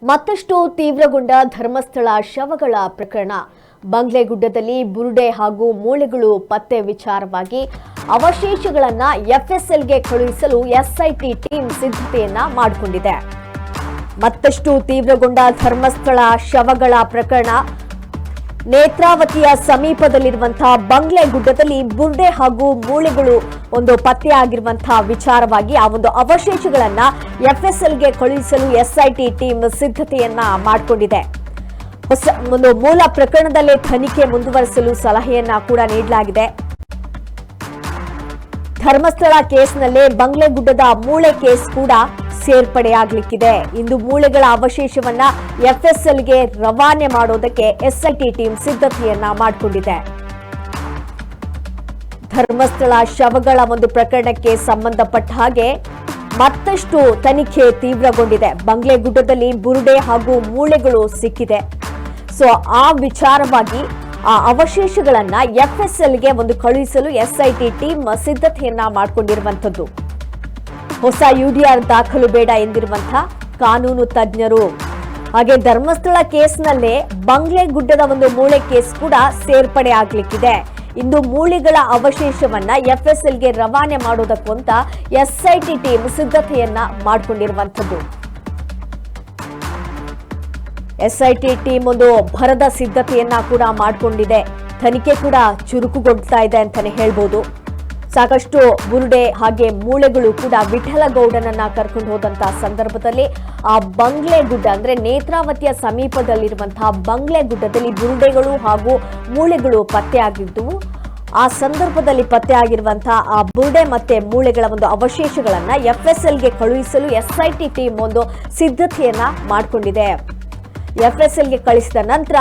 ಮತ್ತಷ್ಟು ತೀವ್ರಗೊಂಡ ಧರ್ಮಸ್ಥಳ ಶವಗಳ ಪ್ರಕರಣ. ಬಂಗ್ಲೆಗುಡ್ಡದಲ್ಲಿ ಬುರುಡೆ ಹಾಗೂ ಮೂಳೆಗಳು ಪತ್ತೆ ವಿಚಾರವಾಗಿ ಅವಶೇಷಗಳನ್ನು ಎಫ್ಎಸ್ಎಲ್ಗೆ ಕಳುಹಿಸಲು ಎಸ್ಐಟಿ ಟೀಮ್ ಸಿದ್ಧತೆಯನ್ನ ಮಾಡಿಕೊಂಡಿದೆ. ಮತ್ತಷ್ಟು ತೀವ್ರಗೊಂಡ ಧರ್ಮಸ್ಥಳ ಶವಗಳ ಪ್ರಕರಣ. ನೇತ್ರಾವತಿಯ ಸಮೀಪದಲ್ಲಿರುವಂತಹ ಬಂಗ್ಲೆಗುಡ್ಡದಲ್ಲಿ ಬುರುಡೆ ಹಾಗೂ ಮೂಳೆಗಳು ಪತ್ತೆಯಾಗಿರುವಂತಹ ವಿಚಾರವಾಗಿ ಆ ಅವಶೇಷಗಳನ್ನ ಎಫ್ಎಸ್ಎಲ್ಗೆ ಕಳುಹಿಸಲು ಎಸ್ಐಟಿ ಟೀಮ್ ಸಿದ್ಧತೆಯನ್ನ ಮಾಡಿಕೊಂಡಿದೆ. ಮೂಲ ಪ್ರಕರಣದಲ್ಲೇ ತನಿಖೆ ಮುಂದುವರಿಸಲು ಸಲಹೆಯನ್ನ ಕೂಡ ನೀಡಲಾಗಿದೆ. ಧರ್ಮಸ್ಥಳ ಕೇಸ್ನಲ್ಲೇ ಬಂಗ್ಲೆಗುಡ್ಡದ ಮೂಳೆ ಕೇಸ್ ಕೂಡ ಸೇರ್ಪಡೆಯಾಗಲಿಕ್ಕಿದೆ. ಇಂದು ಮೂಳೆಗಳ ಅವಶೇಷವನ್ನ ಎಫ್ಎಸ್ಎಲ್ಗೆ ರವಾನೆ ಮಾಡೋದಕ್ಕೆ ಎಸ್ಐಟಿ ಟೀಮ್ ಸಿದ್ಧತೆಯನ್ನ ಮಾಡಿಕೊಂಡಿದೆ. ಧರ್ಮಸ್ಥಳ ಶವಗಳ ಪ್ರಕರಣಕ್ಕೆ ಸಂಬಂಧಪಟ್ಟ ಹಾಗೆ ಮತ್ತಷ್ಟು ತನಿಖೆ ತೀವ್ರಗೊಂಡಿದೆ. ಬಂಗ್ಲೆಗುಡ್ಡದಲ್ಲಿ ಬುರುಡೆ ಹಾಗೂ ಮೂಳೆಗಳು ಸಿಕ್ಕಿದೆ. ಸೊ ಆ ವಿಚಾರವಾಗಿ ಆ ಅವಶೇಷಗಳನ್ನ ಎಫ್ಎಸ್ಎಲ್ಗೆ ಕಳುಹಿಸಲು ಎಸ್ಐಟಿ ಟೀಮ್ ಸಿದ್ಧತೆಯನ್ನ ಮಾಡಿಕೊಂಡಿರುವಂತದ್ದು. ಹೊಸ ಯುಡಿಆರ್ ದಾಖಲು ಬೇಡ ಎಂದಿರುವಂತಹ ಕಾನೂನು ತಜ್ಞರು ಹಾಗೆ ಧರ್ಮಸ್ಥಳ ಕೇಸ್ನಲ್ಲೇ ಬಂಗ್ಲೆಗುಡ್ಡದ ಮೂಳೆ ಕೇಸ್ ಕೂಡ ಸೇರ್ಪಡೆ ಆಗ್ಲಿಕ್ಕಿದೆ. ಇಂದು ಮೂಳೆಗಳ ಅವಶೇಷವನ್ನ ಎಫ್ಎಸ್ಎಲ್ಗೆ ರವಾನೆ ಮಾಡೋದಕ್ಕೂ ಅಂತ ಎಸ್ಐಟಿ ಟೀಮ್ ಸಿದ್ಧತೆಯನ್ನ ಮಾಡಿಕೊಂಡಿರುವಂತದ್ದು. ಎಸ್ಐಟಿ ಟೀಮ್ ಭರದ ಸಿದ್ಧತೆಯನ್ನ ಕೂಡ ಮಾಡಿಕೊಂಡಿದೆ. ತನಿಖೆ ಕೂಡ ಚುರುಕುಗೊಳ್ತಾ ಇದೆ ಅಂತಾನೆ ಹೇಳ್ಬೋದು. ಸಾಕಷ್ಟು ಬುರುಡೆ ಹಾಗೆ ಮೂಳೆಗಳು ಕೂಡ ವಿಠಲಗೌಡನನ್ನ ಕರ್ಕೊಂಡು ಹೋದಂತಹ ಸಂದರ್ಭದಲ್ಲಿ ಆ ಬಂಗ್ಲೆಗುಡ್ಡ ಅಂದ್ರೆ ನೇತ್ರಾವತಿಯ ಸಮೀಪದಲ್ಲಿರುವಂತಹ ಬಂಗ್ಲೆಗುಡ್ಡದಲ್ಲಿ ಬುರುಡೆಗಳು ಹಾಗೂ ಮೂಳೆಗಳು ಪತ್ತೆಯಾಗಿದ್ದವು. ಆ ಸಂದರ್ಭದಲ್ಲಿ ಪತ್ತೆಯಾಗಿರುವಂತಹ ಆ ಬುರುಡೆ ಮತ್ತೆ ಮೂಳೆಗಳ ಅವಶೇಷಗಳನ್ನ ಎಫ್ಎಸ್ಎಲ್ಗೆ ಕಳುಹಿಸಲು ಎಸ್ಐಟಿ ಟೀಮ್ ಸಿದ್ಧತೆಯನ್ನ ಮಾಡಿಕೊಂಡಿದೆ. ಎಫ್ಎಸ್ಎಲ್ಗೆ ಕಳಿಸಿದ ನಂತರ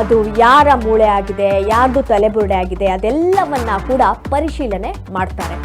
ಅದು ಯಾರ ಮೂಳೆ ಆಗಿದೆ, ಯಾರ್ದು ತಲೆಬುರುಡೆ ಆಗಿದೆ, ಅದೆಲ್ಲವನ್ನ ಕೂಡ ಪರಿಶೀಲನೆ ಮಾಡ್ತಾರೆ.